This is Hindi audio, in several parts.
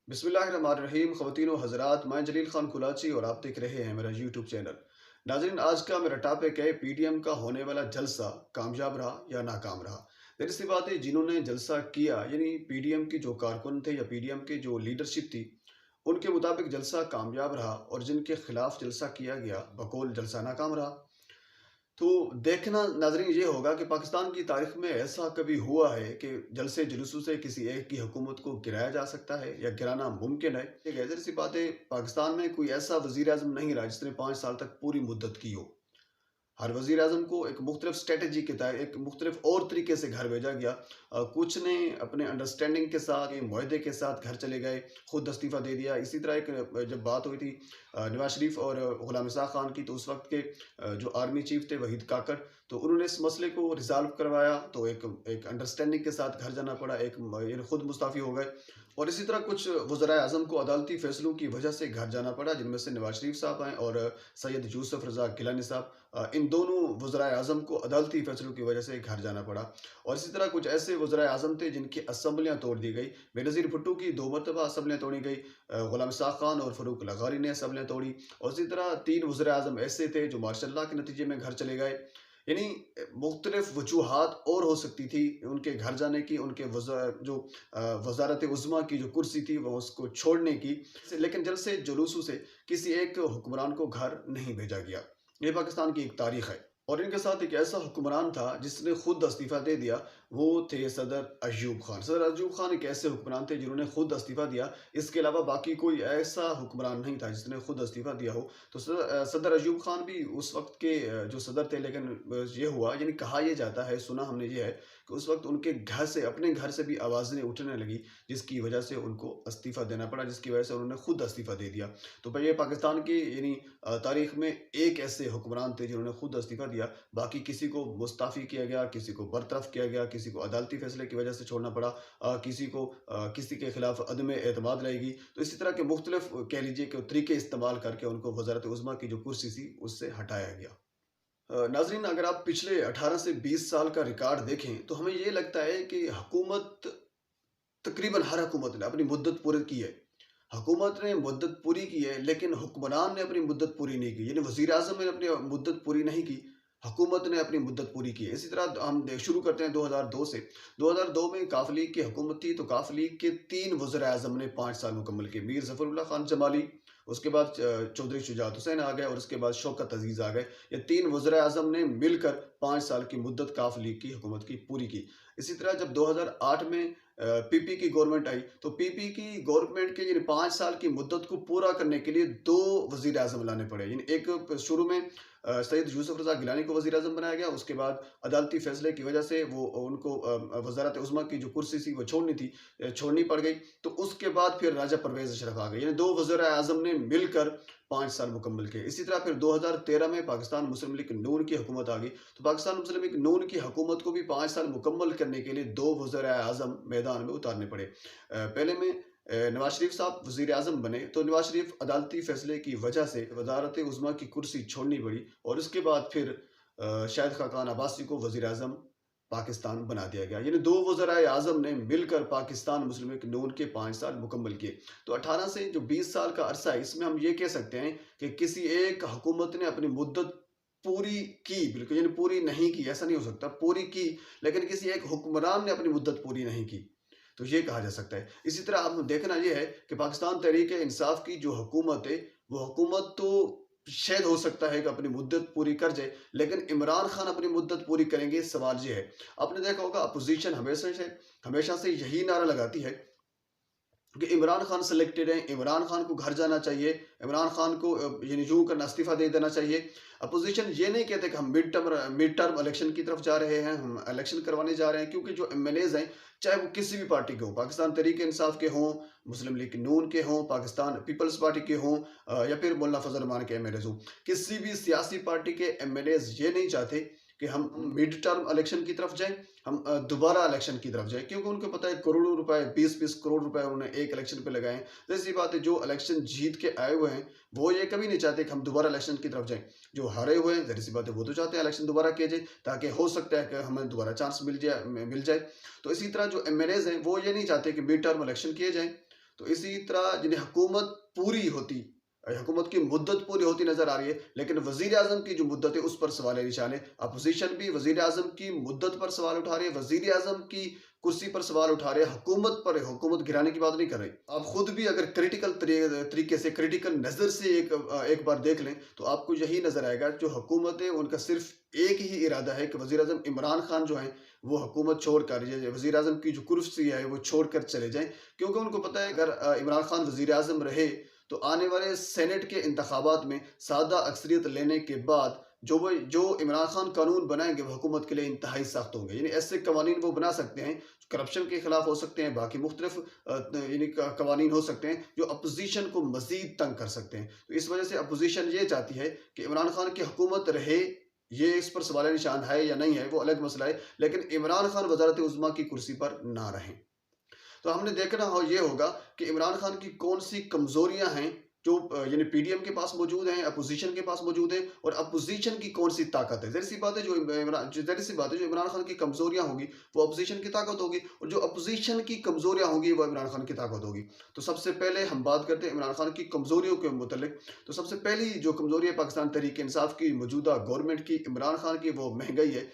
बिस्मिल्लाहिर्रहमानिर्रहीम। ख़वातीन व हज़रात, मैं जलील ख़ान कुलाची और आप देख रहे हैं मेरा यूट्यूब चैनल। नाज़रीन, आज का मेरा टॉपिक है पीडीएम का होने वाला जलसा कामयाब रहा या नाकाम रहा। ज़ाहिर सी बात है, जिन्होंने जलसा किया यानी पीडीएम की जो कारकुन थे या पीडीएम की जो लीडरशिप थी, उनके मुताबिक जलसा कामयाब रहा और जिनके खिलाफ जलसा किया गया बकौल जलसा नाकाम रहा। तो देखना नाज़रीन ये होगा कि पाकिस्तान की तारीख में ऐसा कभी हुआ है कि जलसे जुलूसों से किसी एक की हुकूमत को गिराया जा सकता है या गिराना मुमकिन है। एक ऐसी सी बात है, पाकिस्तान में कोई ऐसा वज़ीर आज़म नहीं रहा जिसने 5 साल तक पूरी मुद्दत की हो। हर वज़ीर आज़म को एक मुख्तलिफ स्ट्रेटजी के तहत एक मुख्तलिफ और तरीके से घर भेजा गया। कुछ ने अपने अंडरस्टैंडिंग के साथ, ये मुआहदे के साथ घर चले गए, खुद इस्तीफ़ा दे दिया। इसी तरह एक जब बात हुई थी नवाज शरीफ और गुलाम इसहाक़ खान की, तो उस वक्त के जो आर्मी चीफ थे वहीद काकर, तो उन्होंने इस मसले को रिजॉल्व करवाया। तो एक एक अंडरस्टैंडिंग के साथ घर जाना पड़ा, ये खुद मुस्ताफ़ी हो गए। और इसी तरह कुछ वज़राए आज़म को अदालती फ़ैसलों की वजह से घर जाना पड़ा, जिनमें से नवाज शरीफ साहब हैं और सैयद यूसुफ रज़ा गिलानी साहब। इन दोनों वज़राए आज़म को अदालती फ़ैसलों की वजह से घर जाना पड़ा। और इसी तरह कुछ ऐसे वज़राए आज़म थे जिनकी असम्बलियाँ तोड़ दी गई। बेनज़ीर भुट्टो की 2 मरतबा असम्बलियाँ तोड़ी गई। गुलाम इसहाक़ खान और फ़ारूक लगारी ने असम्बलियाँ तोड़ी। और इसी तरह 3 वज़राए आज़म ऐसे थे जो मार्शल लॉ के नतीजे में घर चले गए। यानी मुख्तलिफ वजूहात और हो सकती थी उनके घर जाने की, उनके जो वज़ारत उज़्मा की जो कुर्सी थी वो उसको छोड़ने की। लेकिन जलसे जुलूसों से किसी एक हुक्मरान को घर नहीं भेजा गया। ये पाकिस्तान की एक तारीख है। और इनके साथ एक ऐसा हुक्मरान था जिसने खुद इस्तीफ़ा दे दिया, वो थे सदर अयूब खान। सदर अयूब खान एक ऐसे हुक्मरान थे जिन्होंने खुद इस्तीफ़ा दिया। इसके अलावा बाकी कोई ऐसा हुक्मरान नहीं था जिसने खुद इस्तीफ़ा दिया हो। तो सदर अयूब खान भी उस वक्त के जो सदर थे, लेकिन ये हुआ, यानी कहा यह जाता है, सुना हमने ये है कि उस वक्त उनके घर से, अपने घर से भी आवाज़ें उठने लगी, जिसकी वजह से उनको इस्तीफ़ा देना पड़ा, जिसकी वजह से उन्होंने खुद इस्तीफ़ा दे दिया। तो भाई ये पाकिस्तान की यानी तारीख में एक ऐसे हुक्मरान थे जिन्होंने खुद इस्तीफ़ा दिया। बाकी किसी को मुस्ताफ़ी किया गया, किसी को बरतरफ किया गया, किसी को अदालती फ़ैसले की वजह से छोड़ना पड़ा, किसी को किसी के खिलाफ अदम एतमाद लाएगी। तो इसी तरह के मुख्तलिफ कह लीजिए कि तरीके इस्तेमाल करके उनको वज़ारत उज़्मा की जो कुर्सी थी उससे हटाया गया। नाज़रीन, अगर आप पिछले 18 से 20 साल का रिकॉर्ड देखें तो हमें ये लगता है कि हुकूमत, तकरीबन हर हुकूमत ने अपनी मुद्दत पूरी की है। हुकूमत ने मुद्दत पूरी की है, लेकिन हुक्मरान ने अपनी मुद्दत पूरी नहीं की। यानी वज़ीर आज़म ने अपनी मुद्दत पूरी नहीं की, हुकूमत ने अपनी मुद्दत पूरी की है। इसी तरह हम शुरू करते हैं 2002 से। 2002 में काफ लीग की हुकूमत थी, तो काफ लीग के 3 वज़ीर आज़म ने 5 साल मुकम्मल किए। मीर ज़फ़रुल्लाह खान जमाली, उसके बाद चौधरी शुजात हुसैन आ गए और उसके बाद शौकत अज़ीज़ आ गए। ये 3 वज़ीर आज़म ने मिलकर 5 साल की मुद्दत काफ लीग की हुकूमत की पूरी की। इसी तरह जब 2008 में पीपी की गवर्नमेंट आई, तो पीपी की गवर्नमेंट के 5 साल की मुद्दत को पूरा करने के लिए 2 वज़ीर आज़म लाने पड़े। यानी एक शुरू में सैयद यूसुफ रज़ा गिलानी को वज़ीर आज़म बनाया गया, उसके बाद अदालती फ़ैसले की वजह से वो उनको वज़ारत उज़्मा की जो कुर्सी थी वो छोड़नी पड़ गई। तो उसके बाद फिर राजा परवेज़ अशरफ आ गए, यानी 2 वज़ीर आज़म ने मिलकर 5 साल मुकम्मल किए। इसी तरह फिर 2013 में पाकिस्तान मुस्लिम लीग नून की हुकूमत आ गई। तो पाकिस्तान मुस्लिम लीग नून की हुकूमत को भी 5 साल मुकम्मल करने के लिए 2 वज़ीर आज़म मैदान में उतारने पड़े। पहले में नवाज शरीफ साहब वज़ीर आज़म बने, तो नवाज शरीफ अदालती फ़ैसले की वजह से वज़ारत उज़्मा की कुर्सी छोड़नी पड़ी और उसके बाद फिर शाहिद खाकान अब्बासी को वज़ीर आज़म पाकिस्तान बना दिया गया। यानी 2 वज़राए आज़म ने मिलकर पाकिस्तान मुस्लिम लीग नून के 5 साल मुकम्मल किए। तो 18 से जो 20 साल का अरसा है, इसमें हम ये कह सकते हैं कि किसी एक हुकूमत ने अपनी मुद्दत पूरी की, बिल्कुल यानी पूरी नहीं की, ऐसा नहीं हो सकता, पूरी की, लेकिन किसी एक हुक्मरान ने अपनी मुद्दत पूरी नहीं की। तो ये कहा जा सकता है। इसी तरह अब देखना ये है कि पाकिस्तान तहरीक-ए-इंसाफ की जो हुकूमत है, वो हुकूमत तो शायद हो सकता है कि अपनी मुद्दत पूरी कर जाए, लेकिन इमरान खान अपनी मुद्दत पूरी करेंगे, सवाल ये है। आपने देखा होगा अपोज़िशन हमेशा से यही नारा लगाती है कि इमरान खान सिलेक्टेड हैं, इमरान खान को घर जाना चाहिए, इमरान खान को यानी यूँ करना, इस्तीफ़ा दे देना चाहिए। अपोज़िशन ये नहीं कहते कि हम मिड टर्म इलेक्शन की तरफ जा रहे हैं, हम इलेक्शन करवाने जा रहे हैं, क्योंकि जो एमएलएज़ हैं, चाहे वो किसी भी पार्टी के हों, पाकिस्तान तहरीक-ए-इंसाफ के हों, मुस्लिम लीग नून के हों, पाकिस्तान पीपल्स पार्टी के हों या फिर मुल्ला फज़ल रहमान के एमएलएज़ हों, किसी भी सियासी पार्टी के एमएलएज़ ये नहीं चाहते कि हम मिड टर्म इलेक्शन की तरफ जाएँ, हम दोबारा इलेक्शन की तरफ जाएँ, क्योंकि उनको पता है करोड़ों रुपए, 20-20 करोड़ रुपए उन्होंने एक इलेक्शन पे लगाए हैं। ज़ाहिर-सी बात है, जो इलेक्शन जीत के आए हुए हैं, वो ये कभी नहीं चाहते कि हम दोबारा इलेक्शन की तरफ जाएँ। जो हारे हुए हैं, ज़ाहिर-सी बात है, वो तो चाहते हैं इलेक्शन दोबारा किया जाए, ताकि हो सकता है कि हमें दोबारा चांस मिल जाए। तो इसी तरह जो एमएलएज़ हैं, वो ये नहीं चाहते कि मिड टर्म इलेक्शन किए जाएँ। तो इसी तरह जिन्हें हुकूमत पूरी होती, हुकूमत की मुद्दत पूरी होती नजर आ रही है, लेकिन वजीर आजम की जो मुद्दत है उस पर सवाल निशान है। अपोजिशन भी वजीर आजम की मुद्दत पर सवाल उठा रही है, वजीर आजम की कुर्सी पर सवाल उठा रहे हैं, हुकूमत पर हुकूमत गिराने की बात नहीं कर रही। आप खुद भी अगर क्रिटिकल तरीके से, क्रिटिकल नज़र से एक बार देख लें तो आपको यही नज़र आएगा, जो हुकूमत है उनका सिर्फ एक ही इरादा है कि वज़ीर आज़म इमरान खान जो है वो हुकूमत छोड़ कर वज़ीर आज़म की जो कुर्सी है वो छोड़ कर चले जाएं, क्योंकि उनको पता है अगर इमरान खान वज़ीर आज़म रहे तो आने वाले सेनेट के इंतखाबात में सादा अक्सरियत लेने के बाद जो इमरान खान कानून बनाएंगे वो हुकूमत के लिए इंतहाई सख्त होंगे। यानी ऐसे कवानीन वो बना सकते हैं करप्शन के खिलाफ हो सकते हैं, बाकी मुख्तलिफ यानी कवानीन हो सकते हैं जो अपोजिशन को मजीद तंग कर सकते हैं। तो इस वजह से अपोजिशन ये चाहती है कि इमरान खान की हुकूमत रहे, ये इस पर सवाल निशान है या नहीं है वो अलग मसला है, लेकिन इमरान खान वजारत उज़्मा की कुर्सी पर ना रहें। तो हमने देखना हो ये होगा कि इमरान खान की कौन सी कमजोरियां हैं जो यानी पीडीएम के पास मौजूद हैं, अपोजिशन के पास मौजूद है, और अपोजिशन की कौन सी ताकत है। जाहिर सी बात है जाहिर सी बात है जो इमरान खान की कमजोरियां होगी वो अपोजिशन की ताकत होगी, और जो अपोजिशन की कमजोरियां होगी वो इमरान खान की ताकत होगी। तो सबसे पहले हम बात करते हैं इमरान खान की कमजोरियों के मुतलिक। तो सबसे पहली जो कमजोरी है पाकिस्तान तहरीक इंसाफ की मौजूदा गवर्नमेंट की, इमरान खान की, वो महंगाई है।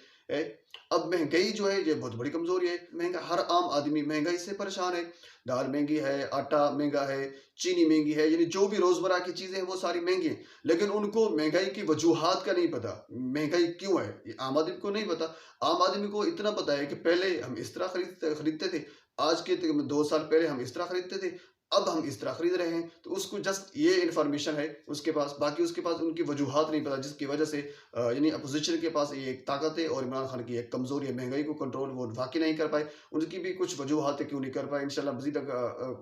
अब महंगाई जो है ये बहुत बड़ी कमजोरी है। महंगा, हर आम आदमी महंगाई से परेशान है। दाल महंगी है, आटा महंगा है, चीनी महंगी है, यानी जो भी रोजमर्रा की चीजें हैं वो सारी महंगी हैं, लेकिन उनको महंगाई की वजूहात का नहीं पता, महंगाई क्यों है ये आम आदमी को नहीं पता। आम आदमी को इतना पता है कि पहले हम इस तरह खरीदते थे, आज के 2 साल पहले हम इस तरह खरीदते थे, अब हम इस तरह खरीद रहे हैं। तो उसको जस्ट ये इन्फॉर्मेशन है उसके पास, बाकी उसके पास उनकी वजूहात नहीं पता, जिसकी वजह से यानी अपोजिशन के पास ये एक ताकत है और इमरान खान की एक कमजोरी है, महंगाई को कंट्रोल वो वाकई नहीं कर पाए। उनकी भी कुछ वजूहात है क्यों नहीं कर पाए, इंशाल्लाह मजीद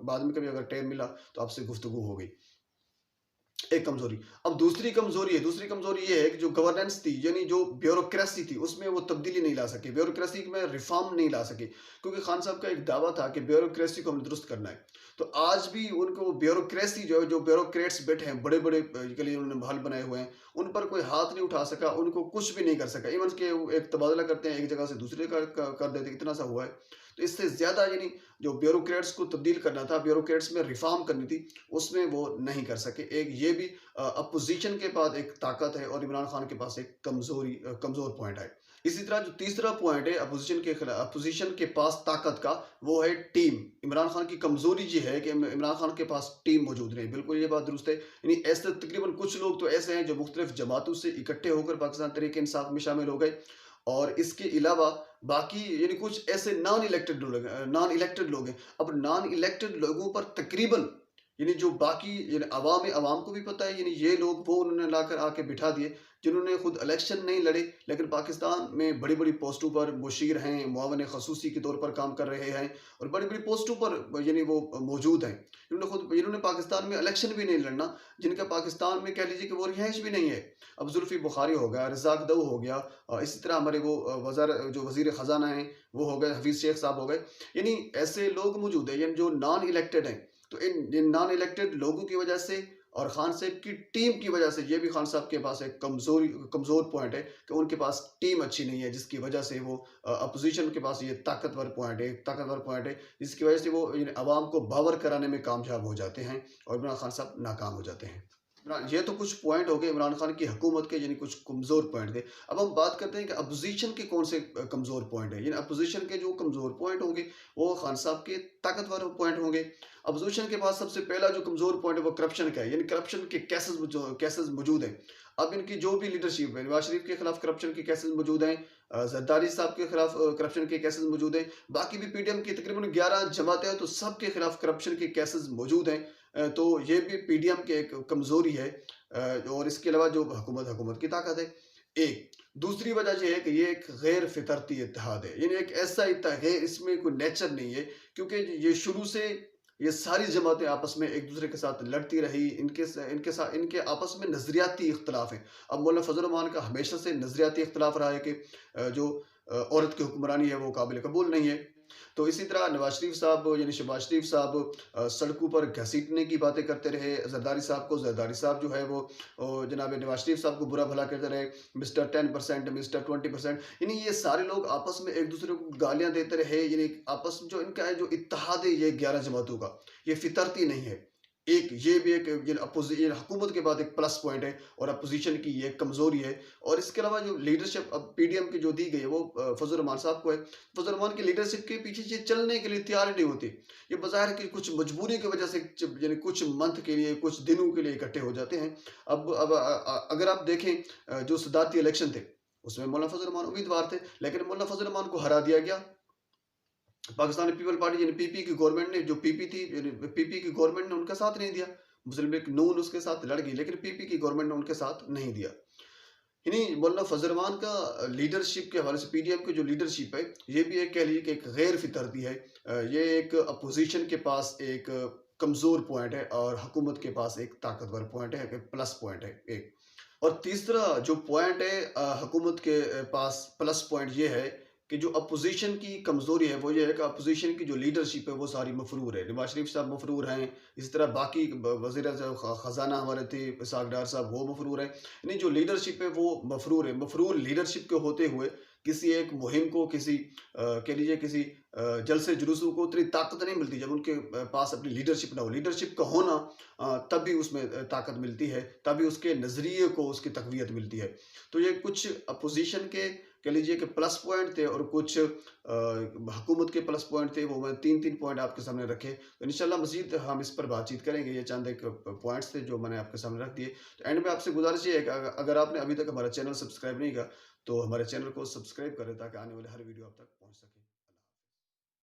बाद में कभी अगर टाइम मिला तो आपसे गुफ्तगू होगी। एक कमजोरी। अब दूसरी कमजोरी ये है कि जो गवर्नेंस थी, यानी जो ब्यूरोक्रेसी थी, उसमें वो तब्दीली नहीं ला सके, ब्यूरोक्रेसी में रिफॉर्म नहीं ला सके, क्योंकि खान साहब का एक दावा था कि ब्यूरोक्रेसी को हमें दुरुस्त करना है। तो आज भी उनको ब्यूरोक्रेसी जो है, जो ब्यूरोक्रेट्स बैठे हैं बड़े बड़े के लिए उन्होंने महल बनाए हुए हैं, उन पर कोई हाथ नहीं उठा सका, उनको कुछ भी नहीं कर सका। इवन के वो एक तबादला करते हैं, एक जगह से दूसरी जगह कर देते, इतना सा हुआ है। तो इससे ज्यादा यानी जो ब्यूरोक्रेट्स को तब्दील करना था, ब्यूरोक्रेट्स में रिफॉर्म करनी थी, उसमें वो नहीं कर सके। एक ये भी अपोजिशन के पास एक ताकत है और इमरान खान के पास एक कमजोर पॉइंट है। इसी तरह जो तीसरा पॉइंट है अपोजिशन के पास ताकत का, वो है टीम। इमरान खान की कमजोरी ये है कि इमरान खान के पास टीम मौजूद नहीं। बिल्कुल ये बात दुरुस्त है। यानी ऐसे तकरीबन कुछ लोग तो ऐसे हैं जो मुख्तलिफ जमातों से इकट्ठे होकर पाकिस्तान तहरीक इंसाफ में शामिल हो गए, और इसके अलावा बाकी यानी कुछ ऐसे नॉन इलेक्टेड लोग हैं। अब नॉन इलेक्टेड लोगों पर तकरीबन यानी जो बाकी यानी अवाम को भी पता है, यानी ये लोग वो उन्होंने लाकर आके बिठा दिए जिन्होंने खुद इलेक्शन नहीं लड़े, लेकिन पाकिस्तान में बड़ी बड़ी पोस्टों पर मुशीर हैं, मुआवन खसूसी के तौर पर काम कर रहे हैं, और बड़ी बड़ी पोस्टों पर यानी वो मौजूद हैं। इन्होंने पाकिस्तान में इलेक्शन भी नहीं लड़ना, जिनका पाकिस्तान में कह लीजिए कि वो रिहाइश भी नहीं है। अब जुल्फी बुखारी हो गया, रज़ाक दऊ हो गया, इसी तरह हमारे वो वज़ीर ख़जाना हैं वो हो गए, हफीज़ शेख साहब हो गए। यानी ऐसे लोग मौजूद हैं यानी जो नॉन इलेक्टेड हैं। तो इन नॉन इलेक्टेड लोगों की वजह से और खान साहब की टीम की वजह से, ये भी खान साहब के पास एक कमजोर पॉइंट है कि उनके पास टीम अच्छी नहीं है, जिसकी वजह से वो अपोजिशन के पास ये ताकतवर पॉइंट है, जिसकी वजह से वो अवाम को बावर कराने में कामयाब हो जाते हैं और इमरान खान साहब नाकाम हो जाते हैं। ये तो कुछ पॉइंट हो गए इमरान खान की हुकूमत के, यानी कुछ कमजोर पॉइंट थे। अब हम बात करते हैं कि अपोजिशन के कौन से कमजोर पॉइंट है। यानी अपोजिशन के जो कमजोर पॉइंट होंगे वो खान साहब के ताकतवर पॉइंट होंगे। अपोजिशन के पास सबसे पहला जो कमजोर पॉइंट है वो करप्शन का है, यानी करप्शन के केसेस मौजूद हैं। अब इनकी जो भी लीडरशिप है, नवाज शरीफ के खिलाफ करप्शन के केसेस मौजूद हैं, जरदारी साहब के खिलाफ करप्शन के केसेस मौजूद हैं, बाकी भी पीडीएम की तकरीबन 11 जमातें हैं तो सबके खिलाफ करप्शन के केसेस मौजूद हैं। तो ये भी पीडीएम की एक कमजोरी है। और इसके अलावा जो हुकूमत की ताकत है एक। दूसरी वजह यह है कि ये एक गैर फितरती इत्तेहाद है, यानी एक ऐसा इत्तेहाद है, इसमें कोई नेचर नहीं है, क्योंकि ये शुरू से ये सारी जमातें आपस में एक दूसरे के साथ लड़ती रही। इनके आपस में नजरियाती इख्तलाफ है। अब मौलाना फजल रहमान का हमेशा से नजरियाती इख्तलाफ रहा है कि जो औरत की हुक्मरानी है वो काबिल कबूल नहीं है। तो इसी तरह नवाज शरीफ साहब यानी शहबाज शरीफ साहब सड़कों पर घसीटने की बातें करते रहे जरदारी साहब को। जरदारी साहब जो है वो जनाब नवाज शरीफ साहब को बुरा भला कहते रहे, मिस्टर 10%, मिस्टर 20%। यानी ये सारे लोग आपस में एक दूसरे को गालियां देते रहे। यानी आपस में जो इनका है जो इत्तेहाद है ये 11 जमातों का, ये फितरती नहीं है। एक ये भी एक ये हुकूमत के बाद एक प्लस पॉइंट है और अपोजिशन की ये कमजोरी है। और इसके अलावा जो लीडरशिप अब पीडीएम की जो दी गई है वो फजल रहमान साहब को है। फजल रहमान की लीडरशिप के पीछे ये चलने के लिए तैयार नहीं होती। ये बाजार की कुछ मजबूरी की वजह से यानी कुछ मंथ के लिए कुछ दिनों के लिए इकट्ठे हो जाते हैं। अब अगर आप देखें जो सदारती इलेक्शन थे उसमें मौलाना फजल रहमान उम्मीदवार थे, लेकिन मौलाना फजल रहमान को हरा दिया गया। पाकिस्तानी पीपल पार्टी यानी पीपी की गवर्नमेंट ने जो पीपी थी यानी पीपी की गवर्नमेंट ने उनका साथ नहीं दिया। मुस्लिम लीग नून उसके साथ लड़ गई, लेकिन पीपी की गवर्नमेंट ने उनके साथ नहीं दिया। यानी मौलाना फजल रहमान का लीडरशिप के हवाले से पीडीएम की जो लीडरशिप है ये भी एक कह लीजिए कि एक गैर फितरती है। ये एक अपोजिशन के पास एक कमजोर पॉइंट है और हुकूमत के पास एक ताकतवर पॉइंट है, एक प्लस पॉइंट है एक। और तीसरा जो पॉइंट है हुकूमत के पास प्लस पॉइंट ये है कि जो अपोजिशन की कमज़ोरी है वो ये है कि अपोजिशन की जो लीडरशिप है वो सारी मफरूर है। नवाज शरीफ साहब मफरूर हैं, इसी तरह बाकी वज़ीर ख़जाना हमारे थे इसहाक़ डार साहब वो मफरूर हैं। यानी जो लीडरशिप है वो मफरूर है। मफरूर लीडरशिप के होते हुए किसी एक मुहिम को किसी कह लीजिए किसी जलसे जुलूसों को उतनी ताकत नहीं मिलती जब उनके पास अपनी लीडरशिप ना हो। लीडरशिप का होना तभी उसमें ताकत मिलती है, तभी उसके नज़रिए को उसकी तक़वियत मिलती है। तो ये कुछ अपोजिशन के कह लीजिए कि प्लस पॉइंट थे और कुछ हुकूमत के प्लस पॉइंट थे। वो मैं 3-3 पॉइंट आपके सामने रखे। तो इंशाल्लाह मज़ीद हम इस पर बातचीत करेंगे। ये चंद एक पॉइंट्स थे जो मैंने आपके सामने रख दिए। तो एंड में आपसे गुज़ारिश ये है कि अगर आपने अभी तक हमारा चैनल सब्सक्राइब नहीं किया, तो हमारे चैनल को सब्सक्राइब करें ताकि आने वाले हर वीडियो आप तक पहुँच सके।